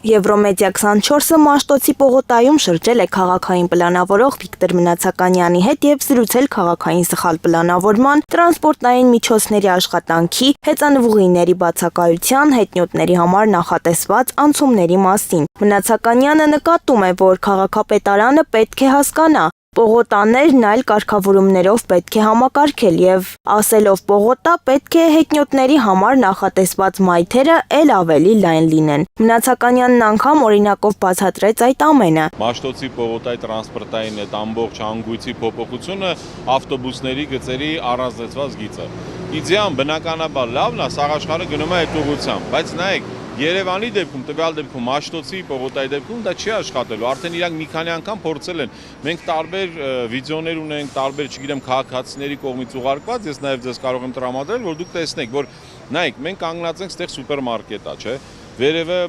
Եվրոմեդիա 24-ը Մաշտոցի պողոտայում շրջել է քաղաքային պլանավորող Վիկտոր Մնացականյանի հետ և զրուցել քաղաքային սխալ պլանավորման, տրանսպորտային միջոցների աշխատանքի, հեծանվուղիների բացակայության, հետնյութների համար նախատեսված անցումների մասին։ Մնացականյանը նկատում է, որ քաղաքապետարանը պետք է հասկանա, պողոտաներն այլ կարգավորումներով պետք է համակարգել և ասելով պողոտա պետք է հետնյութների համար նախատեսված մայթերը էլ ավելի լայն լինեն։ Մնացականյանն անգամ օրինակով բացատրեց այդ ամենը։ Մաշտոցի պողոտայի տրանսպորտային այդ ամբողջ հանգույցի փոփոխությունը ավտոբուսների գծերի առանձնացված գիծը։ Իդեան բնականաբար լավն է, սաղ աշխարհը գնում է այդ ուղղությամբ, բայց նայեք Երևանի դեպքում, տվյալ դեպքում Մաշտոցի պողոտայի դեպքում դա չի աշխատելու, արդեն իրանք մի քանի անգամ փորձել են։ Մենք տարբեր վիդեոներ ունենք, տարբեր, չգիտեմ, քաղաքացիների կողմից ուղարկված, ես նաև ձեզ կարող եմ տրամադրել, որ դուք տեսնեք, որ նայեք, մենք կանգնած ենք ստեղ սուպերմարկետ է, չէ՞։ Վերևը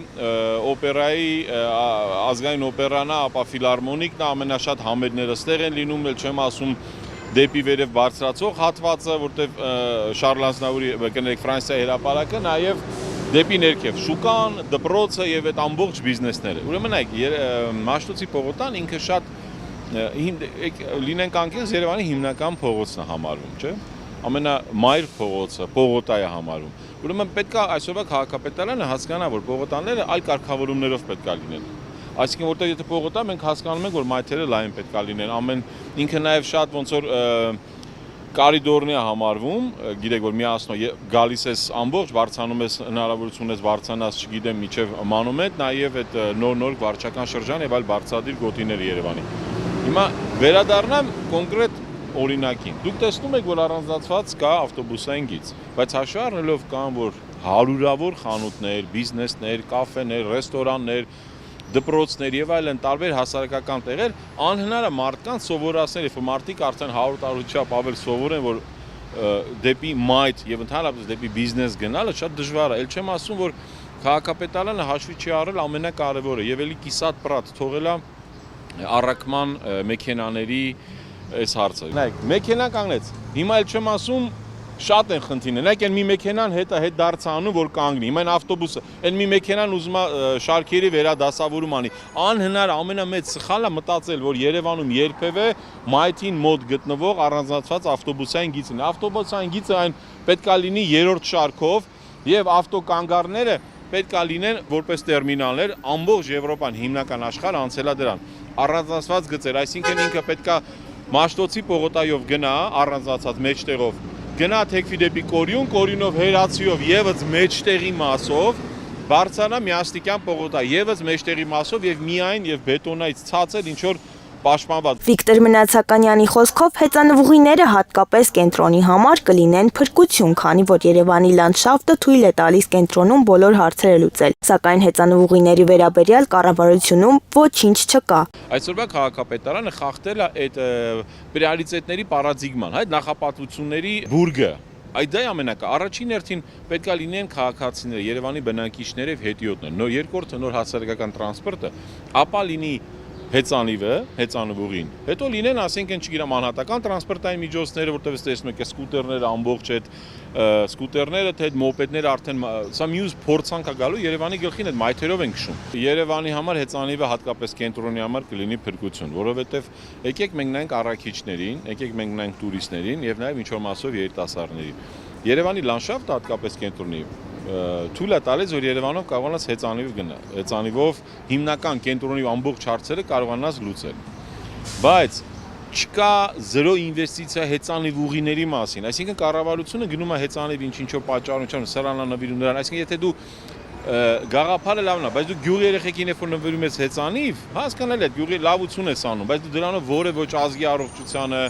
օպերայի ազգային օպերանա, ապա ֆիլհարմոնիկն է, ամենաշատ համերները ստեղ են լինում, էլ չեմ ասում դեպի վերև բարձրացող հատվածը, որտեղ Շարլ Ազնավուրի կներեք Ֆրանսիայի հրապարակը, նաև դեպի ներքև շուկան, դպրոցը եւ այդ ամբողջ բիզնեսները։ Ուրեմն այք Մաշտոցի պողոտան ինքը շատ լինենք անկեղծ Երևանի հիմնական փողոցն է համարվում, չէ՞։ Ամենամայր փողոցը, պողոտայը համարվում։ Ուրեմն պետք է այսօրվա քաղաքապետարանը հասկանա, որ պողոտաները այլ կարգավորումներով պետք է լինեն։ Այսինքն որտեղ եթե պողոտա մենք հասկանում ենք, որ մայթերը լայն պետք է լինեն, ինքը նաև շատ ոնց որ կարիդորն է համարվում, գիտեք որ միացնող գալիս ես ամբողջ բարձրանում ես հնարավորություն ես բարձրանաս, չգիտեմ, միջև մանումենտ, նաև այդ նոր վարչական շրջան եւ այլ բարձրադիր գոտիներ Երևանի։ Հիմա վերադառնամ կոնկրետ օրինակին։ Դուք տեսնում եք, որ առանձնացված կա ավտոբուսային գիծ, բայց հաշվի առնելով կան որ հարյուրավոր խանութներ, բիզնեսներ, կաֆեներ, ռեստորաններ, դպրոցներ եւ այլն տարբեր հասարակական տեղեր անհնար է մարդկանց սովորացնել, երբ մարդիկ արդեն 100 տարի չափ ավել սովոր են, որ դեպի մայթ եւ ընդհանրապես դեպի բիզնես գնալը շատ դժվար է։ Էլ չեմ ասում, որ քաղաքապետարանը հաշվի չի առել ամենակարևորը եւ էլի կիսատ պրատ թողելա առաքման մեքենաների այս հարցը։ Նայեք, մեքենա կանգնեց։ Հիմա էլ չեմ ասում շատ են խնդիրներ։ Նայեք, այն մի մեքենան հետ դարձանում, որ կանգնի։ Հիմա այն ավտոբուսը, այն մի մեքենան ուզում է շարքերի վերադասավորում անի։ Անհնար ամենամեծ սխալը մտածել, որ Երևանում երբևէ մայթին մոտ գտնվող առանձնացված ավտոբուսային գիծն է։ Ավտոբուսային գիծը այն պետք է լինի երրորդ շարքով եւ ավտոկանգառները պետք է լինեն որպես տերմինալներ, ամբողջ Եվրոպան հիմնական աշխարհը անցել է դրան։ Առանձնացված գծեր, այսինքն ինքը պետք է Մաշտոցի պողոտայով գնա առանձնացած մեջտեղով գնա թեքվի դեպի Կորյուն, Կորյունով հերացիով եւս մեջտեղի մասով բարձրանա Միաստիկյան պողոտա, եւս մեջտեղի մասով եւ միայն եւ բետոնայից ցածր ինչ որ պաշտպանված։ Վիկտոր Մնացականյանի խոսքով հեծանվուղիները հատկապես կենտրոնի համար կլինեն փրկություն, քանի որ Երևանի լանդշաֆտը թույլ է տալիս կենտրոնում բոլոր հարցերը լուծել, սակայն հեծանվուղիների վերաբերյալ կառավարությունում ոչինչ չկա։ Այսօրվա քաղաքապետարանը խախտել է այդ պրիորիտետների պարադիգման, այդ նախապատվությունների բուրգը։ Այդ դա ամենակա առաջին հերթին պետք է լինեն քաղաքացիները, Երևանի բնակիչները եւ հետիոտները։ Երկրորդը նոր հասարակական տրանսպորտը, ապա լինի հեծանիվը, հեծանվուղին։ Հետո լինեն, ասենք, չգիտեմ, անհատական տրանսպորտային միջոցները, որտեղ տեսնում եք, սկուտերները ամբողջ այդ սկուտերները, թե այդ մոպեդները արդեն սա մյուս փորձանք է գալու Երևանի գլխին այդ մայթերով են քշում։ Երևանի համար հեծանիվը հատկապես կենտրոնի համար կլինի փրկություն, որովհետև եկեք մենք նայենք առաքիչներին, եկեք մենք նայենք տուրիստներին եւ նաեւ ինչ որ մասով երիտասարդներին։ Երևանի լանդշաֆտը հատկապես կենտրոնի թույլ է տալիս, որ Երևանով կարողանաս հեծանիվ գնա, հեծանիվով հիմնական կենտրոնի ամբողջ հարցերը կարողանաս լուծել։ Բայց չկա զրո ինվեստիցիա հեծանիվ ուղիների մասին, այսինքն կառավարությունը գնում է հեծանիվ ինչ-որ պատճառությամբ սրանանվիրում նրան, այսինքն եթե դու գաղափարը լավն է, բայց դու գյուղի երեխեքին երբ որ նվիրում ես հեծանիվ, հասկանալի է, գյուղի լավություն ես անում, բայց դու դրանով որևէ ոչ ազգի առողջությանը,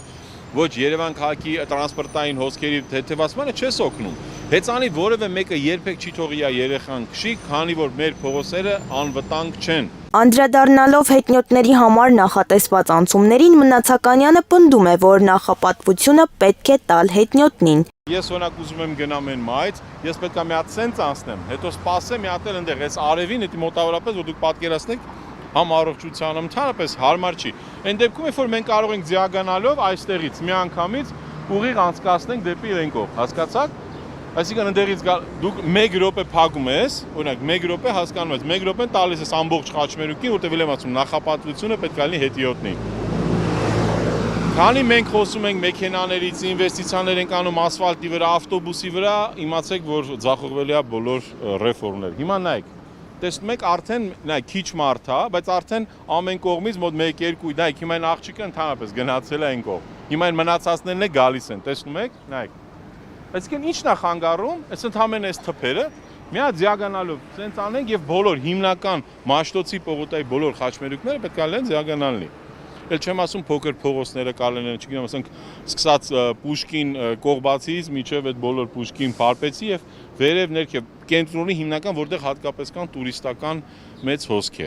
ոչ Երևան քաղաքի տրանսպորտային հոսքերի թեթևացմանը չես օգնում։ Հեծանիվ որևէ մեկը երբեք չի թողի երեխան քշի, քանի որ մեր փողոցները անվտանգ չեն։ Անդրադառնալով հետնյութների համար նախատեսված անցումներին Մնացականյանը պնդում է, որ նախապատվությունը պետք է տալ հետնյութին։ Ես օրինակ ուզում եմ գնամ այն մայթ, ես պետք է մի հատ սենց անցնեմ, հետո սպասեմ մի հատ էլ այնտեղ այս արևին, դա մոտավորապես որ դուք պատկերացնեք համ առողջությանը ընդհանրապես հարմար չի։ Այն դեպքում երբ որ մենք կարող ենք դիագոնալով այստեղից մի անգամից ուղիղ անցկացնենք դեպի իրեն կողմ, հասկացաք։ Այսինքն ընդերից դուք 1 րոպե փակում ես, օրինակ 1 րոպե հասկանում ես, 1 րոպեն տալիս ես ամբողջ խաչմերուկին, որտեղ եմ ասում նախապատվությունը պետք է լինի հետիոտնի։ Քանի մենք խոսում ենք մեքենաներից, ինվեստիցիաներ ենք անում ասֆալտի վրա, ավտոբուսի վրա, իմացեք, որ ձախողվելի է բոլոր ռեֆորմներ։ Հիմա նայեք, տեսնում եք արդեն նայեք քիչ մարդ է, բայց արդեն ամեն կողմից մոտ 1-2, նայեք, հիմա այն աղջիկը ընդհանրապես գնացել է այն կողմ։ Հիմա այն մնացածներն է գալիս են, տեսնում եք, նայեք։ Այսինքն ի՞նչն է խանգարում, այս ընդհանրապես այս թփերը մի հատ դիագոնալով ցենց անենք եւ բոլոր հիմնական Մաշտոցի պողոտայի բոլոր խաչմերուկները պետք է լինեն դիագոնալնի։ Էլ չեմ ասում փոքր փողոցները կարելի են, չգիտեմ, ասենք սկսած Պուշկին Կողբացից մինչև այդ բոլոր Պուշկին Փարպեցի եւ վերև ներքև կենտրոնի հիմնական որտեղ հատկապես կան տուրիստական մեծ հոսքեր։